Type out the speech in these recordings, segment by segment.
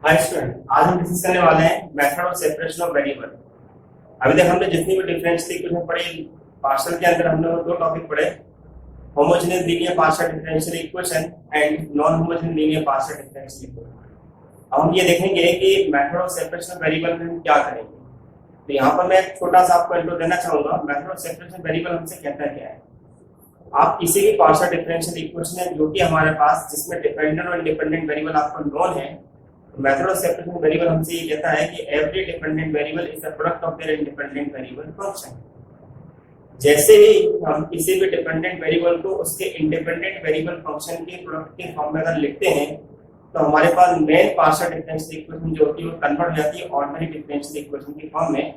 Hi student, आज हम discuss करने वाले हैं method of separation of variable. अभी तक हमने जितनी भी डिफरेंशियल इक्वेशन पढ़ी, पार्शियल के अंदर हमने वो दो टॉपिक पढ़े, homogeneous linear partial differential equation and non homogeneous linear partial differential equation. अब हम ये देखेंगे कि method of separation of variable में हम क्या करेंगे। तो यहाँ पर मैं एक छोटा सा आपको इंट्रो देना चाहूंगा। मेथड ऑफ सेपरेशन वेरिएबल हमसे कहता क्या है। आप किसी भी पार्शियल डिफरेंशियल इक्वेशन है जो कि हमारे पास जिसमें डिपेंडेंट और इंडिपेंडेंट वेरिएबल आपको नोन है, मेथड ऑफ सेपरेशन वेरिएबल हमसे ये कहता है कि every dependent variable is the product of their independent variable function. जैसे ही हम किसी भी डिपेंडेंट वेरिएबल को उसके इंडिपेंडेंट वेरिएबल फंक्शन के प्रोडक्ट के फॉर्म में अगर लिखते हैं तो हमारे पास मेन पार्शियल डिफरेंशियल इक्वेशन जो होती है वो कन्वर्ट हो जाती है ऑर्डिनरी डिफरेंशियल इक्वेशन की फॉर्म में,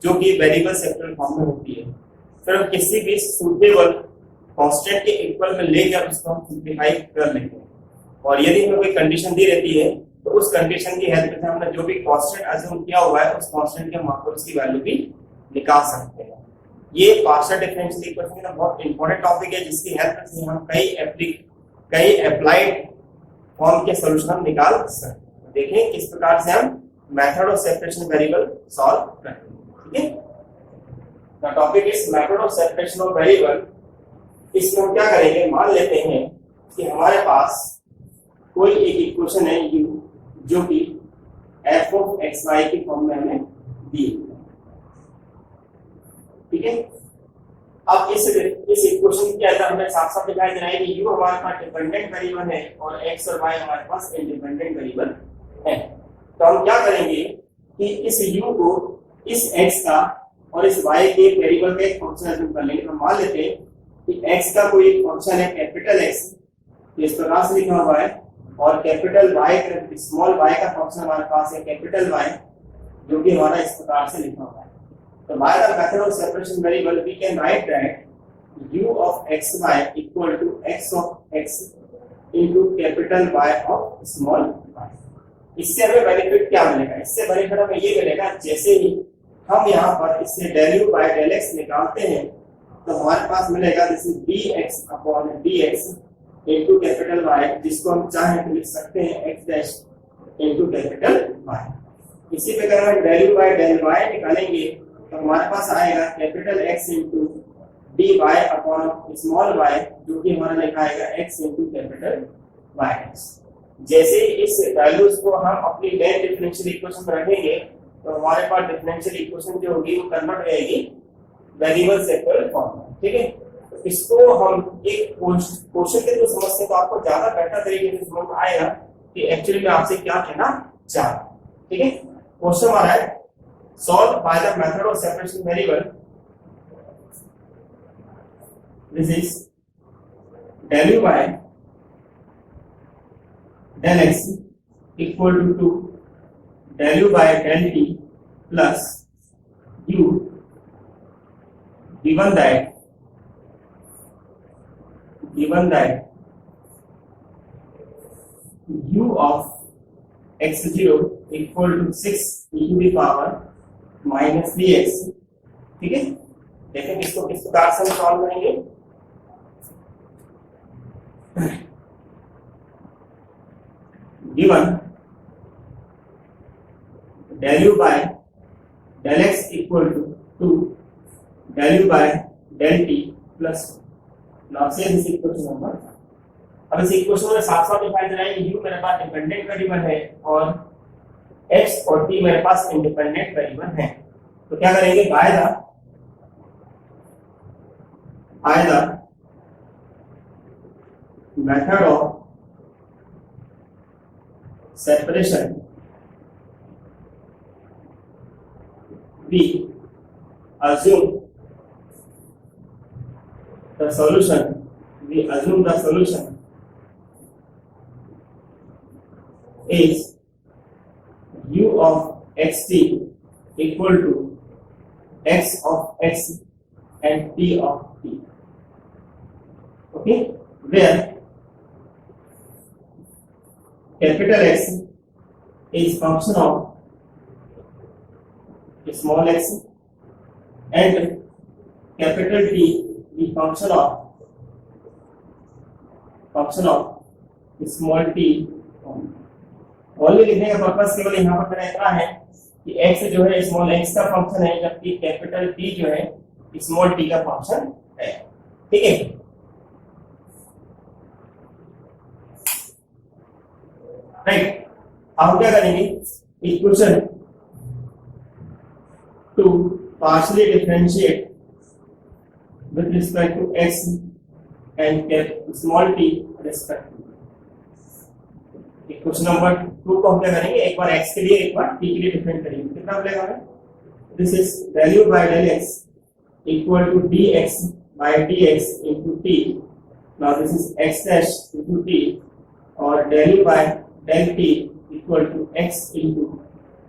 जो कि वेरिएबल सेपरेबल फॉर्म में होती है। फिर हम किसी भी सूटेबल कांस्टेंट के इक्वल में लेकर उसको हम सिंप्लीफाई कर लेते हैं, और यदि हमें कोई कंडीशन दी रहती है तो उस कंडीशन की हेल्प से हमने जो भी कांस्टेंट अज्यूम किया हुआ है उस कांस्टेंट के हम आपको उसकी वैल्यू भी निकाल सकते हैं। ये पार्शियल डिफरेंशियल इक्वेशन का बहुत इंपॉर्टेंट टॉपिक है, जिसकी हेल्प से हम कई अप्लाइड फॉर्म के सॉल्यूशन हम निकाल सकते हैं। देखें किस प्रकार से हम method of separation variable solve करते हैं। ठीक है, the topic is method of separation of variable. इसमें हम क्या करेंगे, मान लेते हैं कि हमारे पास कोई एक इक्वेशन है u जो कि f ऑफ xy की फॉर्म में हमें दी। ठीक है, अब इस इक्वेशन के अंदर हमें साफ साफ दिखाई दे रहा है कि u हमारे पास डिपेंडेंट वेरिएबल है और x और y हमारे पास इंडिपेंडेंट वेरिएबल है। तो हम क्या करेंगे कि इस u को इस x का और इस y के वेरिएबल का एक फंक्शन अज्यूम कर लेंगे। तो मान लेते हैं कि x का कोई फंक्शन है कैपिटल x, इस प्रकार से लिखा हुआ है, और कैपिटल y का स्मॉल y का फंक्शन हमारे पास है कैपिटल Y, जो कि हमारा इस प्रकार से लिखा हुआ है। तो by the method of separation variable we can write that u of xy equal to x of x into capital Y of small y। इससे हमें बेनिफिट क्या मिलेगा? इससे बेनिफिट हमें ये मिलेगा, जैसे ही हम यहाँ पर इससे del u by del x निकालते हैं तो हमारे पास मिलेगा this is dx upon dx into capital Y, जिसको हम चाहें तो लिख सकते हैं x dash into capital Y। इसी प्रकार हम del u by del y निकालेंगे तो हमारे पास आएगा capital X into dy upon small y, जो कि हमारा लिखा आएगा x इनटू कैपिटल Y। जैसे इस वैल्यूज को हम अपनी मेन डिफरेंशियल इक्वेशन में रखेंगे तो हमारे पास डिफरेंशियल इक्वेशन जो होगी वो कन्वर्ट हो जाएगी वेरिएबल सेपरेबल फॉर्म में। ठीक है, इसको हम एक क्वेश्चन के थ्रू समझते हैं तो आपको ज्यादा बेहतर तरीके से समझ आएगा कि एक्चुअली मैं आपसे क्या कहना चाह रहा हूं। ठीक है, क्वेश्चन हमारा है solve by the method of separation variable. This is del u by del x equal to del u by del t plus u, given that u of x0 equal to 6 e to the power minus 3x। ठीक है, देखें इसको किस प्रकार से हम solve करेंगे। Given del u by del x equal to del u by del t plus now say this equation number। अब इस इक्वेशन में साफ साफ दिखाई दे रहा है कि u मेरे पास डिपेंडेंट वेरिएबल है और x और t मेरे पास इंडिपेंडेंट वेरिएबल है। तो क्या करेंगे, bye the method of separation we assume the solution is u of xt equal to x of x and t of t। okay, where capital X is function of small x and capital T is function of small t। Only लिखने का purpose केवल यहाँ पर मेरा इतना है कि x जो है स्मॉल x का फंक्शन है, जबकि कैपिटल T जो है स्मॉल t का फंक्शन है। ठीक है, राइट। अब हम क्या करेंगे, equation two partially differentiate with respect to x and small t respect to। Question number 2 को हम क्या करेंगे, एक बार x के लिए एक बार t के लिए डिफरेंट करेंगे। कितना मिलेगा हमें, this is value by del x equal to dx by dx into t। Now this is x dash into t और value by del t equal to x into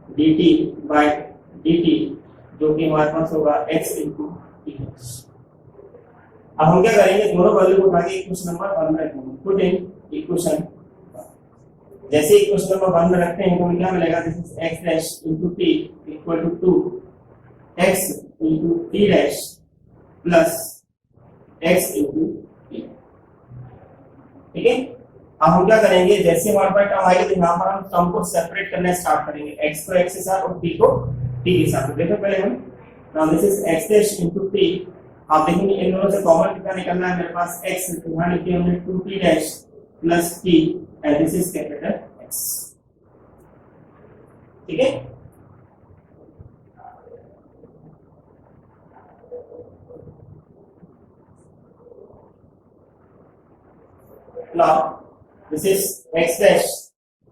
dt by dt, जो कि हमारे पास होगा x into t। अब हम क्या करेंगे, दोनों वैल्यू को उठा के इक्वेशन नंबर 1 में रखेंगे। पुट इन इक्वेशन, जैसे इक्वेशन नंबर 1 में रखते हैं तो हमें क्या मिलेगा, this is x dash into t equal to 2x into t dash plus x into t। ठीक है, अब हम क्या करेंगे, जैसे हमारे पास टर्म आएगी तो यहाँ पर हम टर्म को सेपरेट करना स्टार्ट करेंगे, x को x के साथ और t को t के साथ। देखो पहले हम, now this is x dash into t। आप देखेंगे इन दोनों से कॉमन कितना निकलना है, मेरे पास x, तो यहाँ लिखिए हमने 2t dash plus t and this is capital x। ठीक है, now this is x dash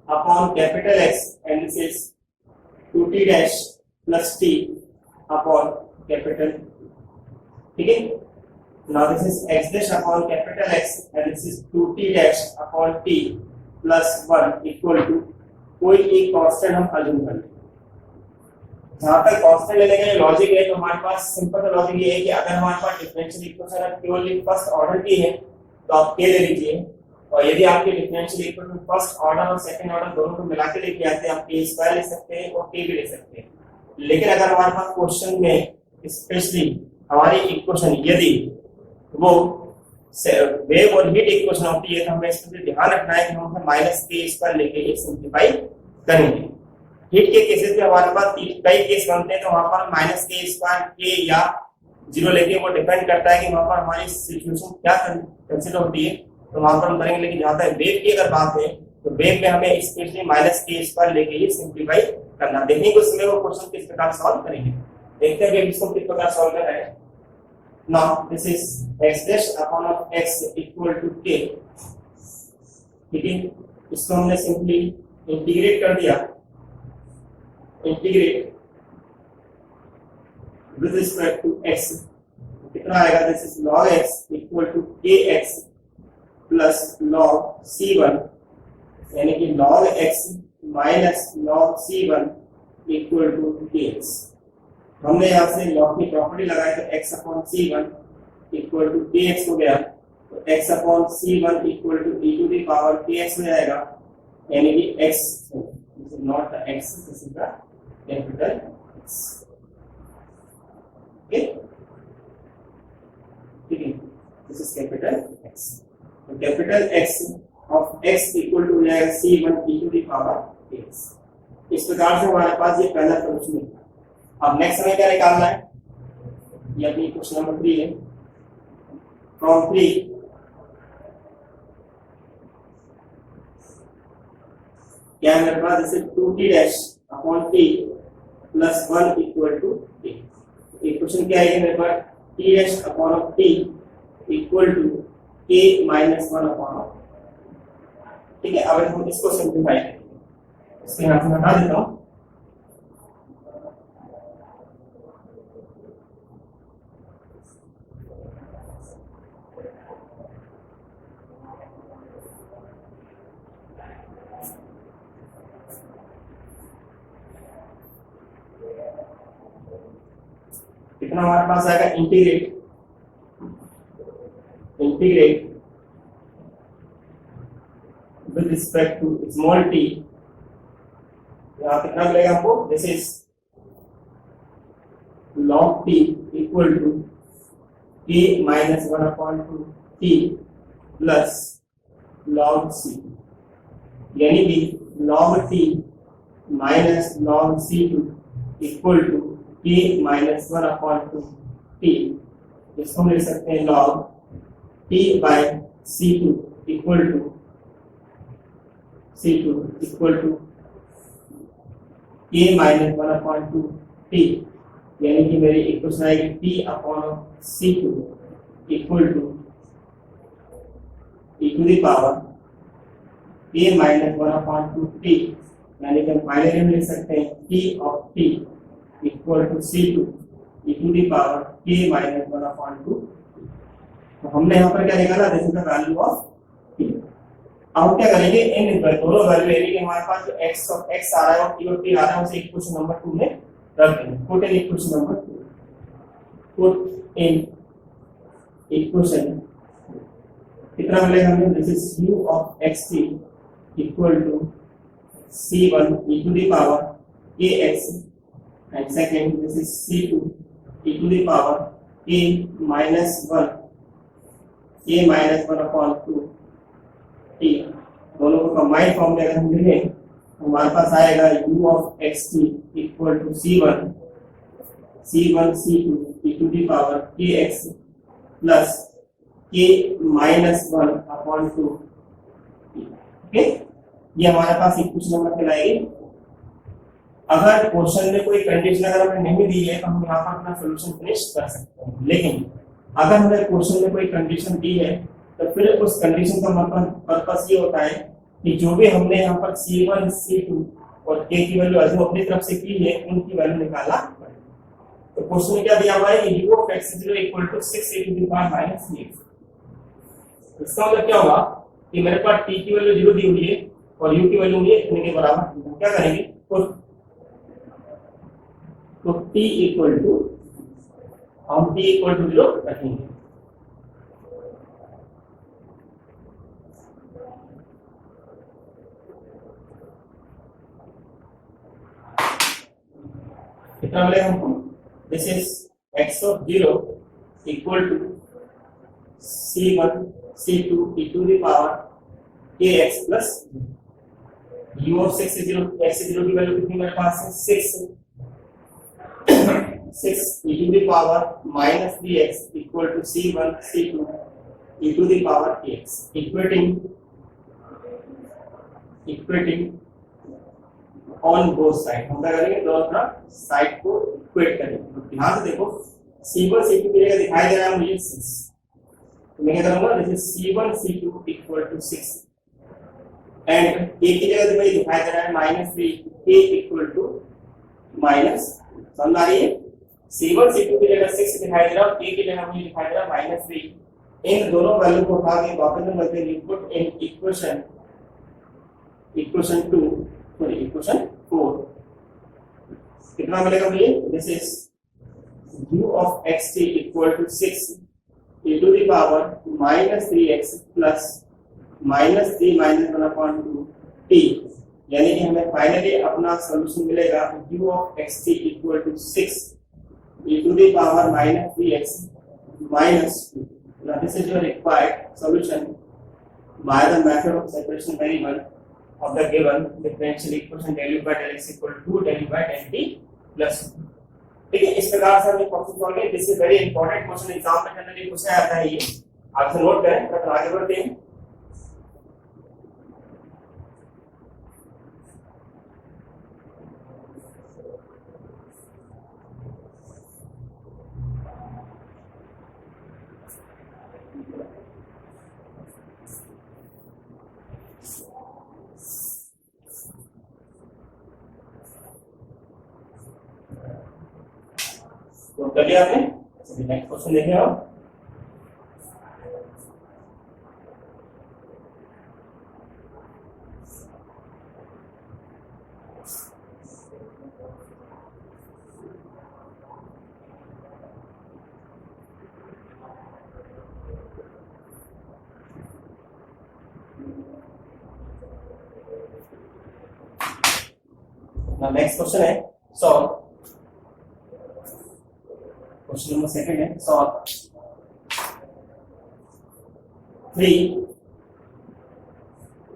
upon capital X and this is 2t dash plus t upon capital. ठीक है, now this is x dash upon capital X and this is 2t dash upon t plus 1 equal to कोई एक constant हम assume कर लें। जहां तक constant लेने का लॉजिक है तो हमारे पास सिंपल लॉजिक ये है कि अगर हमारे पास differential equation purely first order की है तो आप k ले लीजिए, और यदि आपके डिफरेंशियल इक्वेशन फर्स्ट ऑर्डर और सेकंड ऑर्डर दोनों को मिला के लेके आते हैं, आप k स्क्वायर ले सकते हैं और k भी ले सकते हैं। लेकिन अगर हमारे पास क्वेश्चन में स्पेशली हमारी इक्वेशन यदि वो वेव और हीट इक्वेशन होती है तो हमें इस पर ध्यान रखना है कि हम माइनस के स्क्वायर लेके ये सिंप्लीफाई करेंगे। हीट के केसेस में हमारे पास कई केस बनते हैं तो वहां पर माइनस के स्क्वायर के या जीरो लेके, वो डिपेंड करता है कि वहां पर हमारी सिचुएशन क्या कंसिडर होती है, तो वहां पर हम करेंगे। लेकिन जहां तक वेव की अगर बात है तो वेव में हमें स्पेशली माइनस के स्क्वायर लेके ही सिंप्लीफाई करना। देखेंगे उसमें वो क्वेश्चन किस प्रकार सॉल्व करेंगे, देखते हैं इसको किस प्रकार सॉल्व कर रहे हैं। Now this is x dash upon of x equal to k। ठीक है, इसको हमने सिंपली इंटीग्रेट कर दिया, integrate with respect to x कितना आएगा, this is log x equal to kx plus log c1, यानी कि log x minus log c1 equal to kx। हमने यहाँ से लॉग की प्रॉपर्टी लगाई तो x upon c1 equal to kx हो गया, तो x upon c1 equal to e to the power kx हो जाएगा, यानी कि x this is not the x, this is the capital x। Okay, ठीक है, दिस इज कैपिटल x। तो capital x of x equal to हो जाएगा c1 e to the power kx। इस प्रकार से हमारे पास ये पहला क्वेश्चन है। अब नेक्स्ट हमें क्या निकालना है, ये अपनी क्वेश्चन नंबर 3 है। फ्रॉम 3 क्या है मेरे पास, जैसे 2t dash upon t plus 1 equal to k। ये क्वेश्चन क्या है मेरे पास, t dash upon t equal to k minus 1 upon. ठीक है, अब हम इसको सिंप्लीफाई करेंगे, इसके यहाँ से हटा देता हूँ। कितना हमारे पास आएगा, integrate with respect to small t, यहाँ कितना मिलेगा हमको, this is log t equal to k minus 1 upon 2t plus log c, यानी कि log t minus log c2 equal to k minus 1/2 t। इसको हम लिख सकते हैं log t by c2 equal to k minus 1/2 t, यानी कि मेरी इक्वेशन आएगी t upon c2 equal to e to the power k minus 1/2 t, यानी कि हम फाइनली हम लिख सकते हैं t of t equal to c2 e to the power k minus 1/2। तो हमने यहाँ पर क्या निकाला, this is the value of t। अब हम क्या करेंगे, इन दोनों वैल्यू लेने के हमारे पास जो x ऑफ x आ रहा है और t ऑफ t आ रहा है उसे इक्वेशन नंबर 2 में रख देंगे। Put in equation number 2, put in equation कितना मिलेगा हमें, this is u of xt equal to c1 e to the power kx and second this is c2 e to the power k minus 1/2 t। दोनों को combined form में अगर हम लिखें तो हमारे पास आएगा u of xt equal to c1 c2 e to the power kx plus k minus 1/2। Okay, ये हमारे पास इक्वेशन नंबर कहलाएगी। अगर क्वेश्चन में कोई कंडीशन अगर हमें नहीं दी है तो हम यहाँ पर अपना सॉल्यूशन फिनिश कर सकते हैं, लेकिन अगर हमें क्वेश्चन में कोई कंडीशन दी है तो फिर उस कंडीशन का मतलब पर्पस ये होता है कि जो भी हमने यहाँ पर c1 c2 और k की वैल्यू जो अपनी तरफ से की है उनकी वैल्यू निकालना पड़ेगा। तो क्वेश्चन में क्या दिया हुआ है कि u of x0 equal to 6 e to the power minus 3x। इसका मतलब क्या होगा कि मेरे पास t की वैल्यू 0 दी हुई है और u की वैल्यू मुझे इतने के बराबर, क्या करेंगे तो t इक्वल टू हम t इक्वल टू 0 रखेंगे। कितना मिलेगा हमको, this is x of 0 equal to c1 c2 e to the power kx plus u of 6 x0 की वैल्यू कितनी मेरे पास है 6 e to the power minus 3x equal to c1 c2 e to the power kx, equating on both sides। हम क्या करेंगे, दोनों तरफ side को इक्वेट करेंगे। तो ध्यान से देखो c1 c2 की जगह दिखाई दे रहा है मुझे 6, तो मैं क्या करूंगा, this is c1 c2 equal to 6 and k की जगह मुझे दिखाई दे रहा है -3 k इक्वल टू माइनस, समझ आ रही है, c1 c2 की जगह 6 दिखाई दे रहा है, k की जगह मुझे दिखाई दे रहा है -3। इन दोनों वैल्यू को उठा के वापस में रख देंगे, put in equation 2 sorry equation 4। कितना मिलेगा मुझे, this is u of xt equal to 6 e to the power -3x plus -3 - 1/2 t, यानी कि हमें फाइनली अपना सॉल्यूशन मिलेगा u of xt equal to 6 e to the power -3x minus 2। Now this is your required solution by the method of separation variable of the given differential equation del u by del x equal to del u by del t plus। ठीक है, इस प्रकार से हमने question solve किया। This is very important question, exam में generally पूछा जाता है, ये आप नोट करें। तो आगे बढ़ते हैं। तो कर लिया आपने, नेक्स्ट क्वेश्चन देखिए आप। नेक्स्ट क्वेश्चन है सॉल्व, क्वेश्चन नंबर सेकंड है solve 3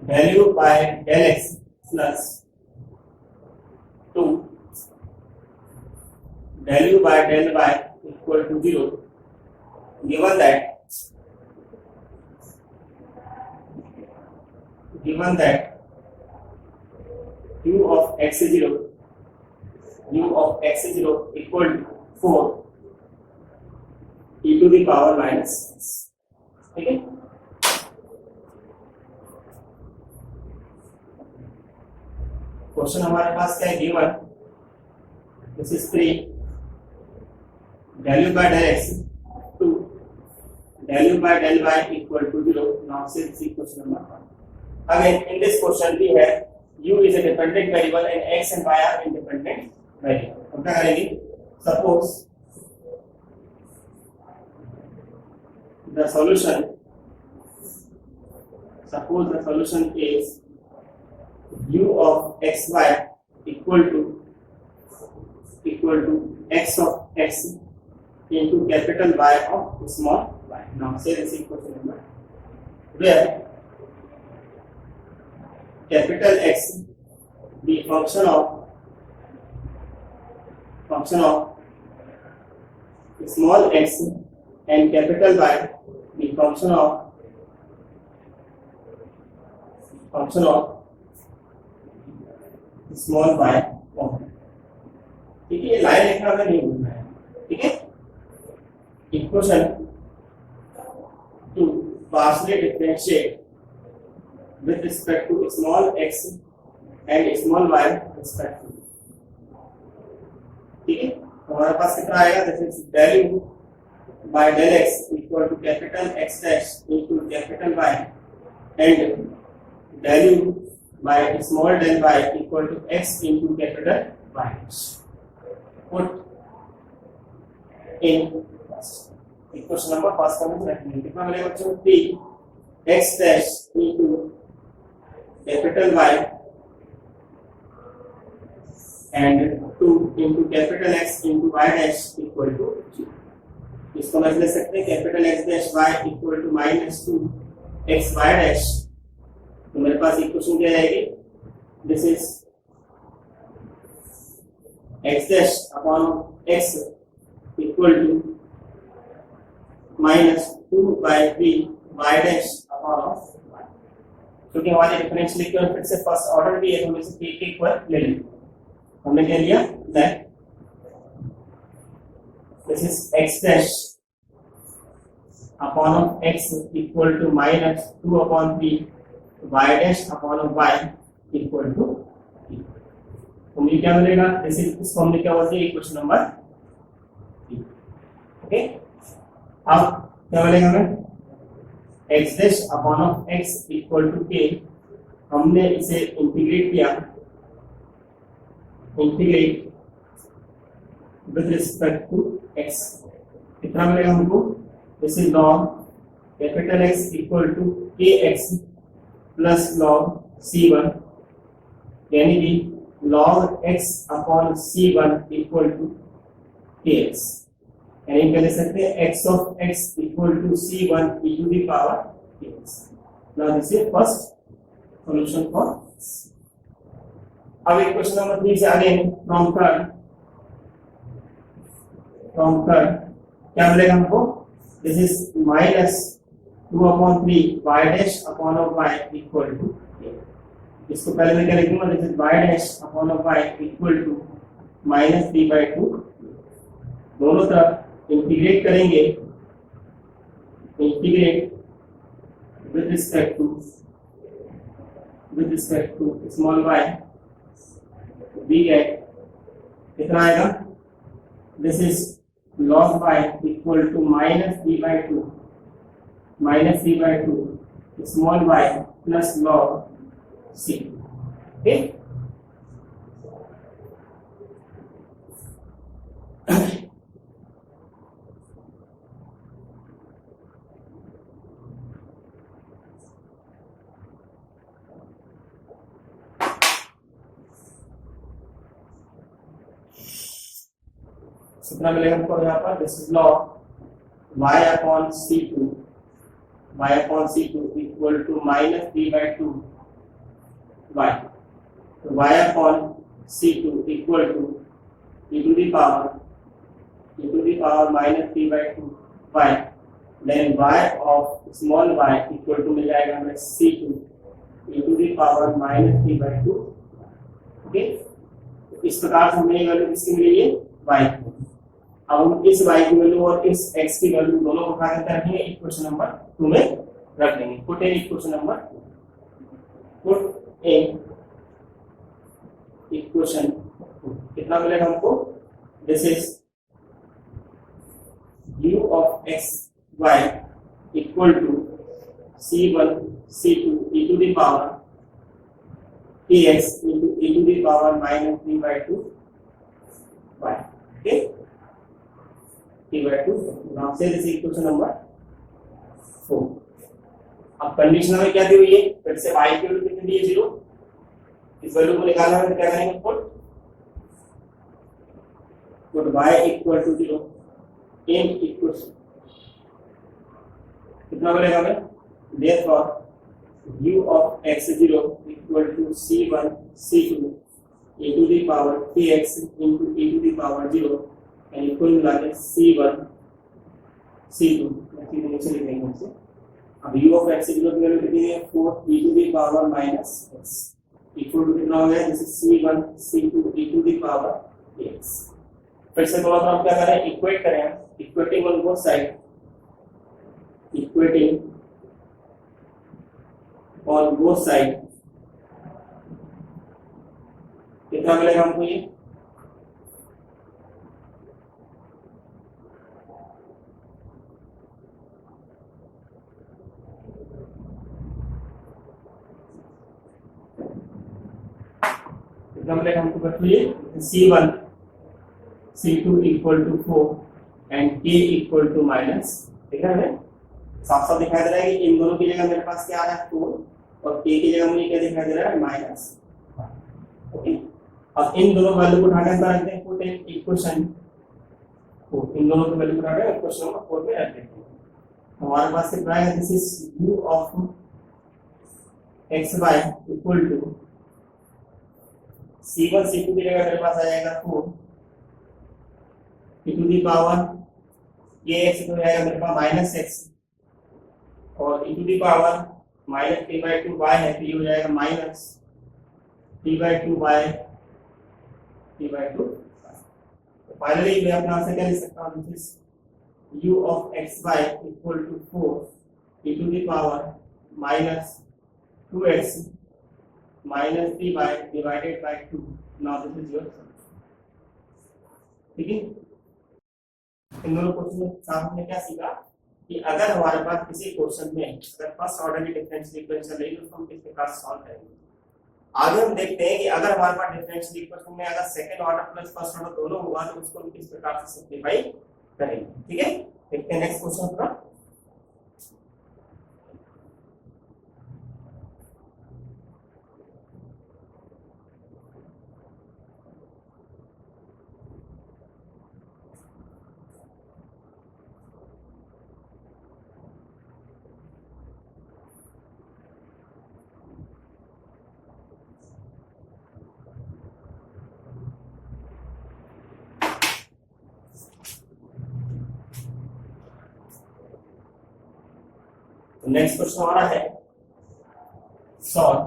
del u by del x plus 2 del u by del y equal to 0, given that u of x is 0 equal to 4 e to the power minus 6. ठीक है, question हमारे पास क्या है, given this is 3 del u by del x 2 del u by del y equal to 0. Now say this question number 1. Again in this question we have u is a dependent variable and x and y are independent variable. हम क्या करेंगे, suppose the solution is u of xy equal to x of x into capital Y of small y. Now say this equation number where capital X be function of small x and capital Y be function of small y. ठीक है, ये line लिखना हमें नहीं भूलना है. ठीक है, equation two partially differentiate with respect to small x and small y respectively. ठीक है, तो हमारे पास कितना आएगा, this is del u by del x equal to capital X dash into capital Y and del u by small del y equal to x into capital Y. Put in equation number pass करने से रखेंगे, कितना मिलेगा बच्चों, p x dash into capital Y and 2 into capital X into Y dash equal to 0. इसको मैं लिख सकते हैं capital X dash Y equal to minus 2 x Y dash. तो मेरे पास इक्वेशन क्या आएगी, this is x dash upon x equal to minus 2 by 3 y dash upon of y. क्योंकि हमारे डिफरेंशियल इक्वेशन फिर से फर्स्ट ऑर्डर भी है तो हम इसे p के इक्वल ले लेंगे. हमने क्या लिया, that this is x dash upon of x equal to minus 2 upon 3 y dash upon of y equal to 3. तो मुझे क्या मिलेगा, दिस इज इसको हमने क्या बोलते हैं, इक्वेशन नंबर 3. ओके, अब क्या मिलेगा हमें, x dash upon of x equal to k. हमने इसे इंटीग्रेट किया, integrate with respect to x. कितना मिलेगा हमको, this is log capital X equal to kx plus log c1, यानी कि log x upon c1 equal to kx. यानी क्या ले सकते हैं, x of x equal to c1 e to the power kx. Now this is first solution for this. अब equation number 3 से आगे फ्रॉम थर्ड क्या मिलेगा हमको, this is minus 2 upon 3 y dash upon of y equal to, इसको पहले मैं क्या लिखूंगा, this is y dash upon of y equal to minus 3/2. दोनों तरफ इंटीग्रेट करेंगे, integrate with respect to small y, we get कितना आएगा, this is log y equal to minus 3/2 small y plus log c. Okay, कितना मिलेगा हमको यहाँ पर, this is log y upon c2 equal to minus 3/2 y. तो y upon c2 equal to e to the power minus p by 2 y, then y of small y equal to मिल जाएगा हमें c2 e to the power minus p by 2। Okay, इस प्रकार से हमें value किसकी मिली है, y की। अब हम इस y की वैल्यू और इस x की वैल्यू दोनों को उठा कर रखेंगे इक्वेशन नंबर 2 में रख देंगे। Put in equation number 2, put in equation 2, कितना मिलेगा हमको, this is u of x y equal to c1 c2 e to the power kx into e to the power minus p by 2 y। okay, p by 2। now say this equation number 4। अब condition हमें क्या दी हुई है, फिर से y की value कितनी दी है, 0। इस वैल्यू को निकालना है तो क्या करेंगे, put y equal to 0 in equation, कितना मिलेगा हमें, therefore u of x0 equal to c1 c2 e to the power kx into e to the power 0 and equal मिला के c1 c2 नीचे लिखेंगे हमसे। अब u of x0 की वैल्यू कितनी है, 4 e to the power minus x equal to कितना हो गया, जैसे c1 c2 e to the power kx। फिर से थोड़ा सा हम क्या करें, इक्वेट करें, equating on both side, equating on both side, कितना मिलेगा हमको ये, कितना मिलेगा हमको बच्चों ये, c1 c2 equal to 4 and k equal to minus, ठीक है हमें साफ साफ दिखाई दे रहा है कि इन दोनों की जगह मेरे पास क्या आ रहा है 4 और k की जगह मुझे क्या दिखाई दे रहा है, माइनस। ओके, अब इन दोनों वैल्यू को उठाकर अंदर रखते हैं, पुट इन इक्वेशन 4, इन दोनों की वैल्यू को उठाकर इक्वेशन नंबर 4 में रख देते हैं। हमारे पास कितना आएगा, this is u of xy equal to c1 c2 की जगह मेरे पास आ जाएगा 4 e to the power kx तो जाएगा मेरे पास माइनस x और e to the power minus p by 2 y है, तो ये हो जाएगा minus p by 2 y p by 2। तो फाइनली मैं अपना आंसर क्या लिख सकता हूँ, this is u of xy equal to 4 e to the power minus 2x minus p by divided by 2। Now this is your, ठीक है। इन दोनों क्वेश्चन में साथ में क्या सीखा कि अगर हमारे पास किसी क्वेश्चन में अगर फर्स्ट ऑर्डर की डिफरेंशियल इक्वेशन नहीं तो हम किस प्रकार सॉल्व करेंगे। आगे हम देखते हैं कि अगर हमारे पास डिफरेंशियल इक्वेशन में अगर second order plus first order दोनों होगा तो उसको हम किस प्रकार से सिंपलीफाई करेंगे, ठीक है। देखते हैं नेक्स्ट क्वेश्चन पूरा। नेक्स्ट क्वेश्चन हमारा है solve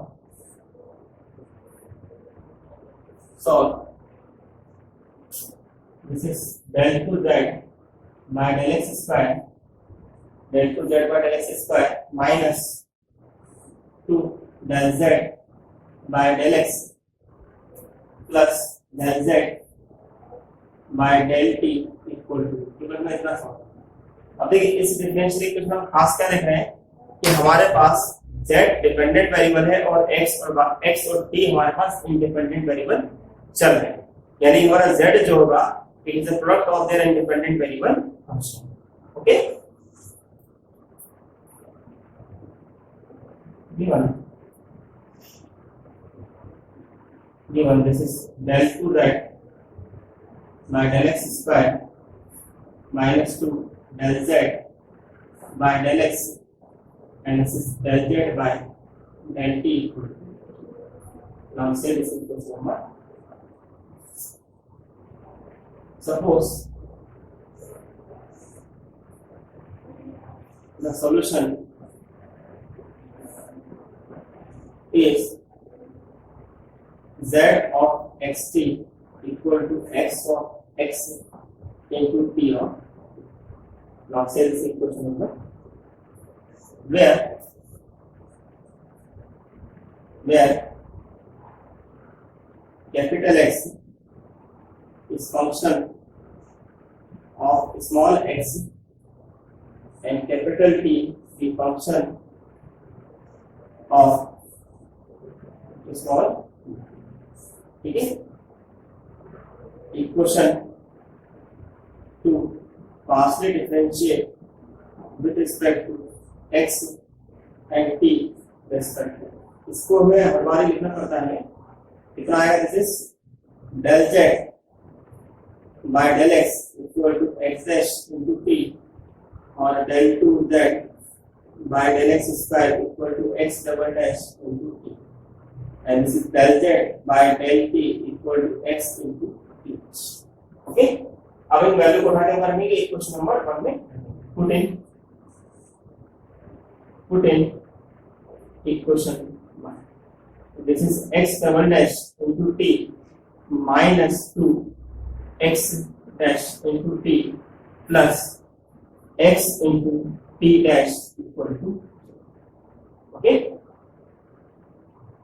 this is del to z by del x square, del to z by del x square minus 2 del z by del x plus del z by del t equal to, इतना solve. अब देखिए इस differential equation में खास क्या देख रहे हैं कि हमारे पास z डिपेंडेंट वेरिएबल है और x और t हमारे पास इंडिपेंडेंट वेरिएबल चल रहे हैं, यानी हमारा z जो होगा it is a product of their independent variable function. Okay, given this is del 2z by del x square minus 2 del z by del x and this is del z by del t equal to, Now say this is equation number. Suppose the solution is z of xt equal to x of x into t of. Now say this equation number, where capital X is function of small x and capital T is function of small t. ठीक है, equation two partially differentiate with respect to x and t respect to, इसको हमें हर बार लिखना पड़ता है। कितना आएगा, this is del z by del x equal to x dash into t और del two z by del x square equal to x double dash into t and this is del z by del t equal to x into t। Okay, अब इन value को उठा के करेंगे equation number 1 में put in equation 1। This is x double dash into t minus 2 x dash into t plus x into t dash equal to, okay.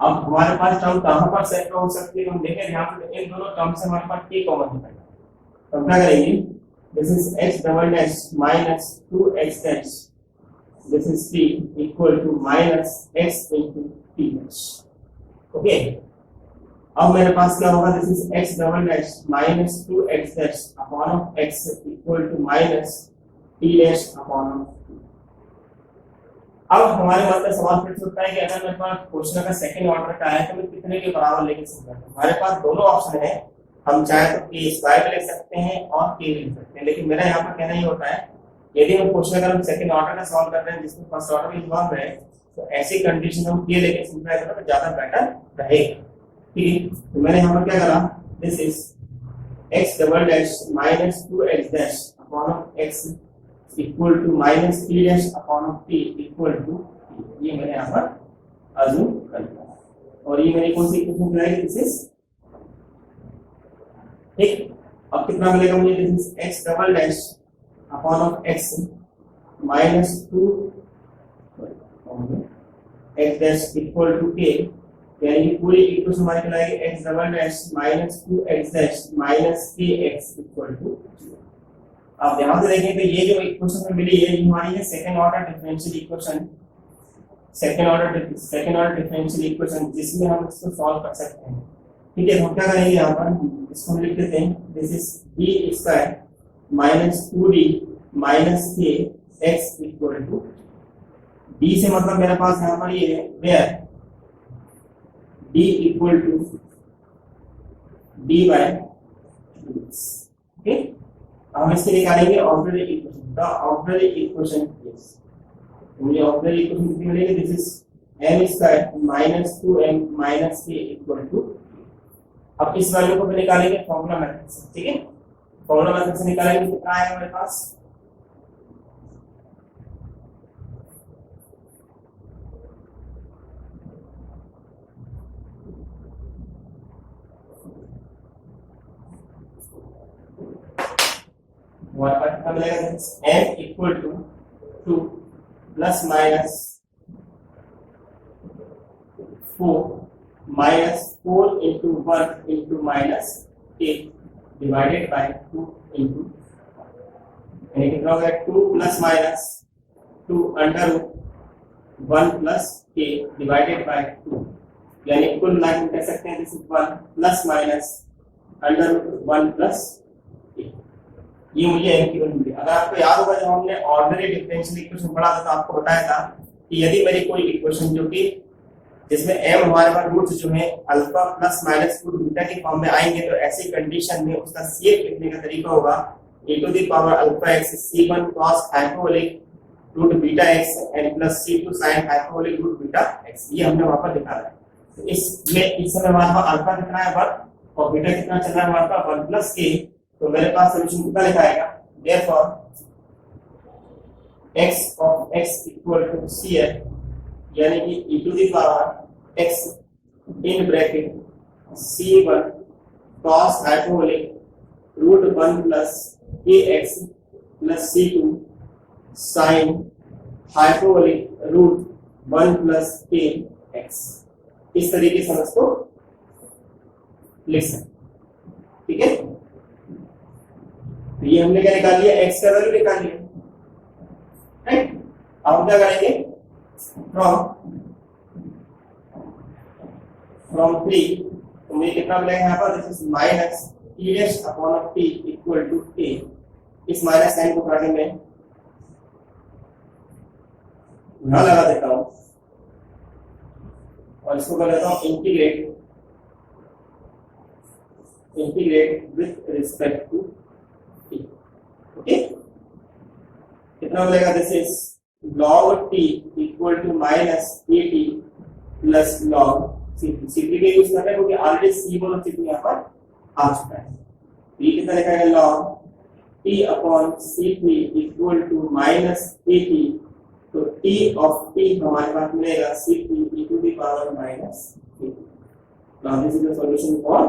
अब हमारे पास term कहां पर सेट हो सकती है, हम देखें ध्यान से, इन दोनों टर्म से हमारे पास t कॉमन है, तो क्या करेंगे, this is x double dash minus 2x dash, this is t equal to minus x into t dash। Okay, अब मेरे पास क्या होगा, this is x double dash minus 2x dash upon of x equal to minus t dash upon of t। अब हमारे मतलब सवाल फिर से उठता है कि अगर मेरे पास क्वेश्चन का सेकंड ऑर्डर का है तो मैं कितने के बराबर लेके सकता हूं। हमारे पास दोनों ऑप्शन है, हम चाहे तो k स्क्वायर ले सकते हैं और k ले सकते हैं, लेकिन मेरा यहाँ पर कहना ये होता है, यदि हम क्वेश्चन अगर हम सेकंड ऑर्डर का सॉल्व कर रहे हैं जिसमें फर्स्ट ऑर्डर इन्वॉल्व है, तो ऐसी कंडीशन हम ये लेके सिंपलाई करें तो ज्यादा बेटर रहेगा। ठीक है, तो मैंने यहाँ पर क्या करा, this is x double dash minus 2x dash upon of x equal to minus t dash upon of t equal to, ये मैंने यहाँ पर अज्यूम कर लिया और ये मैंने कौन सी इक्वेशन बनाई, दिस इज ठीक। अब कितना मिलेगा मुझे, this is x double dash upon of x minus 2 x dash equal to k, यानी कि पूरी इक्वेशन हमारी कहलाएगी x double dash minus 2x dash minus kx equal to 0। आप ध्यान से देखें तो ये जो इक्वेशन में मिली है, ये हमारी है second order differential equation, second order differential equation जिसमें हम इसको सॉल्व कर सकते हैं। ठीक है, हम क्या करेंगे, यहाँ पर इसको हम लिख देते हैं, this is b square minus 2d minus k x equal to, d से मतलब मेरे पास यहाँ पर ये है where d equal to d by okay. हम इसके निकालेंगे ordinary equation, the ordinary equation is, मुझे ऑर्डिनरी इक्वेशन कितनी मिलेगी, this is m square minus 2m minus k equal to. अब इस वैल्यू को भी निकालेंगे फॉर्मूला मेथड से। ठीक है, फॉर्मूला मेथड से निकालेंगे, कितना आएगा मेरे पास, हमारे पास कितना मिलेगा, m equal to 2 plus minus 4 minus 4 into 1 into minus 8 divided by 2 into, यानी कितना होगा 2 plus minus 2 under 1 plus k divided by 2, यानी कुल मिला के कह सकते हैं this is 1 plus minus under 1 plus, ये मुझे m की वैल्यू मिली। अगर आपको याद होगा जब हमने ऑर्डिनरी डिफरेंशियल इक्वेशन पढ़ा था तो आपको बताया था कि यदि मेरी कोई इक्वेशन जो कि जिसमें m हमारे पास रूट्स जो है alpha plus minus root beta की फॉर्म में आएंगे, तो ऐसी कंडीशन में उसका सीएफ लिखने का तरीका होगा e to the power alpha x c1 cos hyperbolic root beta x and plus c2 sin hyperbolic root beta x, ये हमने वहां पर दिखा है। तो इसमें इस समय हमारे पास अल्फा कितना है 1 और बीटा कितना चल रहा है हमारे पास 1 प्लस k, तो मेरे पास सॉल्यूशन कितना लिखा आएगा, therefore x of x equal to cf, यानी कि e to the power x in bracket c1 cos hyperbolic root 1 plus kx plus c2 sin hyperbolic root 1 plus kx, इस तरीके से हम इसको लिख सकते, ठीक है। तो ये हमने क्या निकाल लिया, x का वैल्यू निकाल लिया, राइट। अब हम क्या करेंगे, फ्रॉम 3 तो मुझे कितना मिलेगा यहाँ पर, this is minus e dash upon t equal to a, इस माइनस साइन को उठाने में यहां लगा देता हूं और इसको कर देता हूं integrate with respect to t, okay. कितना मिलेगा, this is log t equal to minus at plus log c3 के यूज कर रहे हैं क्योंकि ऑलरेडी c1 और c2 यहाँ पर आ चुका है। ये कितना लिखा है, log t upon c3 equal to minus at, तो t ऑफ t हमारे पास मिलेगा c3 e to the power minus t। Now this is the solution for.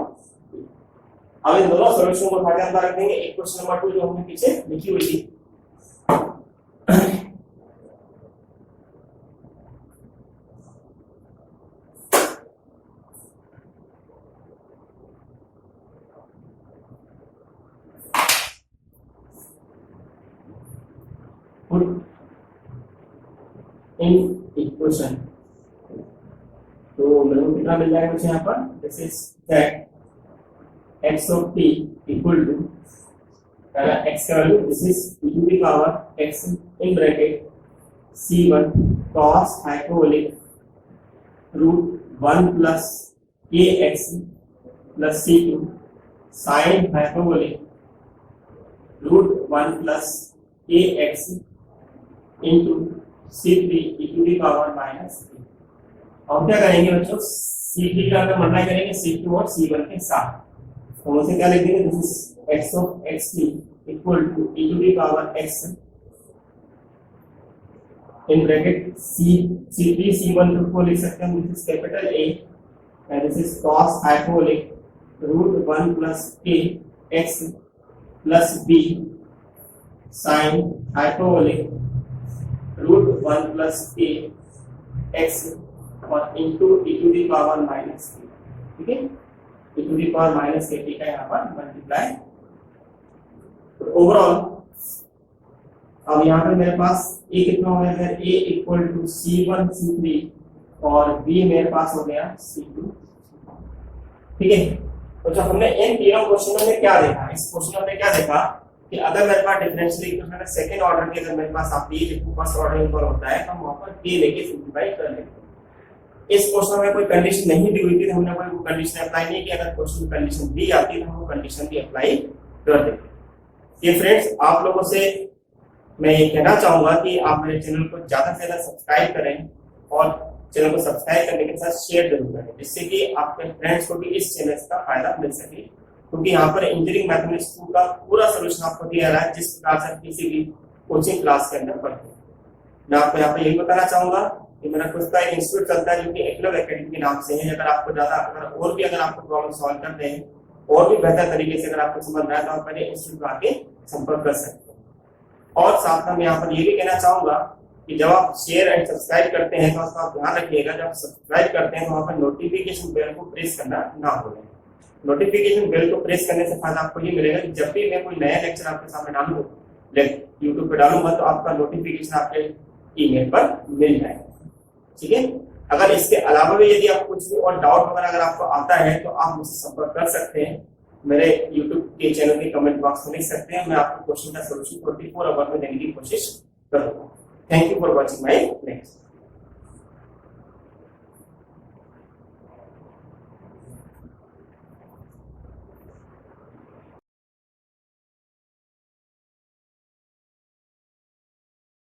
अब इन दोनों सॉल्यूशन को उठा के अंदर रख देंगे। एक क्वेश्चन नंबर 2 जो हमने पीछे लिखी हुई थी, इन इक्वेशन, तो मेरे को कितना मिल जाएगा मुझे यहाँ पर, this is that x of t equal to x का value, this is e to the power x in bracket c1 cos hyperbolic root 1 plus kx plus c2 sin hyperbolic root 1 plus kx into c3 e to the power minus t। हम क्या करेंगे बच्चों, c3 का अगर multiply करेंगे c2 और c1 के साथ, तो उसे क्या लिख देंगे, this is x of xt equal to e to the power x in bracket c3 c1 को लिख सकते हैं, this is capital A and this is cos hyperbolic root 1 plus k x plus b sin hyperbolic root 1 plus k x और into e to the power minus k, ठीक है। e to the power minus k का यहाँ पर multiply, तो overall अब यहाँ पे मेरे पास a कितना हो गया, a equal to c1 c3 और b मेरे पास हो गया c2, ठीक है। तो जब हमने इन तीनों क्वेश्चनों में क्या देखा, इस क्वेश्चन में क्या देखा कि अगर मेरे पास डिफरेंशियल इक्वेशन का सेकंड ऑर्डर के अगर मेरे पास आप ये जो फर्स्ट ऑर्डर इक्वल होता है तो हम वहां पर k लेके सिंपलीफाई कर लेते हैं। इस क्वेश्चन में कोई कंडीशन नहीं दी हुई थी, हमने कोई कंडीशन अप्लाई नहीं किया, अगर क्वेश्चन में कंडीशन दी आती तो हम वो कंडीशन भी अप्लाई कर देते। ये फ्रेंड्स, आप लोगों से मैं ये कहना चाहूंगा कि आप मेरे चैनल को ज्यादा से ज्यादा सब्सक्राइब करें और चैनल को सब्सक्राइब करने के साथ शेयर जरूर करें, जिससे कि आपके फ्रेंड्स को भी इस चैनल का फायदा मिल सके, क्योंकि यहाँ पर इंजीनियरिंग मैथमेटिक्स का पूरा सोल्यूशन आपको दिया रहा है जिस प्रकार से किसी भी कोचिंग क्लास के अंदर पढ़ते हैं। मैं आपको यहाँ पर यही बताना चाहूंगा कि मेरा खुद का एक इंस्टीट्यूट चलता है जो कि एकलव एकेडमी के नाम से है। अगर आपको ज्यादा अगर आपको प्रॉब्लम सॉल्व करते हैं और भी बेहतर तरीके से अगर आपको समझ रहा है तो आप पहले इंस्टीट्यूट में आके संपर्क कर सकते हैं। और साथ में मैं यहाँ पर ये भी कहना चाहूंगा कि जब आप शेयर एंड सब्सक्राइब करते हैं तो उसका आप ध्यान रखिएगा, जब सब्सक्राइब करते हैं तो वहाँ पर नोटिफिकेशन बेल को प्रेस करना ना भूलें। नोटिफिकेशन बेल को प्रेस करने से फायदा आपको ये मिलेगा कि जब भी मैं कोई नया लेक्चर आपके सामने डालूंगा, यूट्यूब पे डालूंगा, तो आपका नोटिफिकेशन आपके ईमेल पर मिल जाएगा, ठीक है। अगर इसके अलावा भी यदि आपको कुछ भी और डाउट वगैरह अगर आपको आता है तो आप मुझसे संपर्क कर सकते हैं, मेरे YouTube के चैनल के कमेंट बॉक्स में लिख सकते हैं। मैं आपको क्वेश्चन का सोल्यूशन 24 आवर में देने की कोशिश करूंगा। Thank you for watching my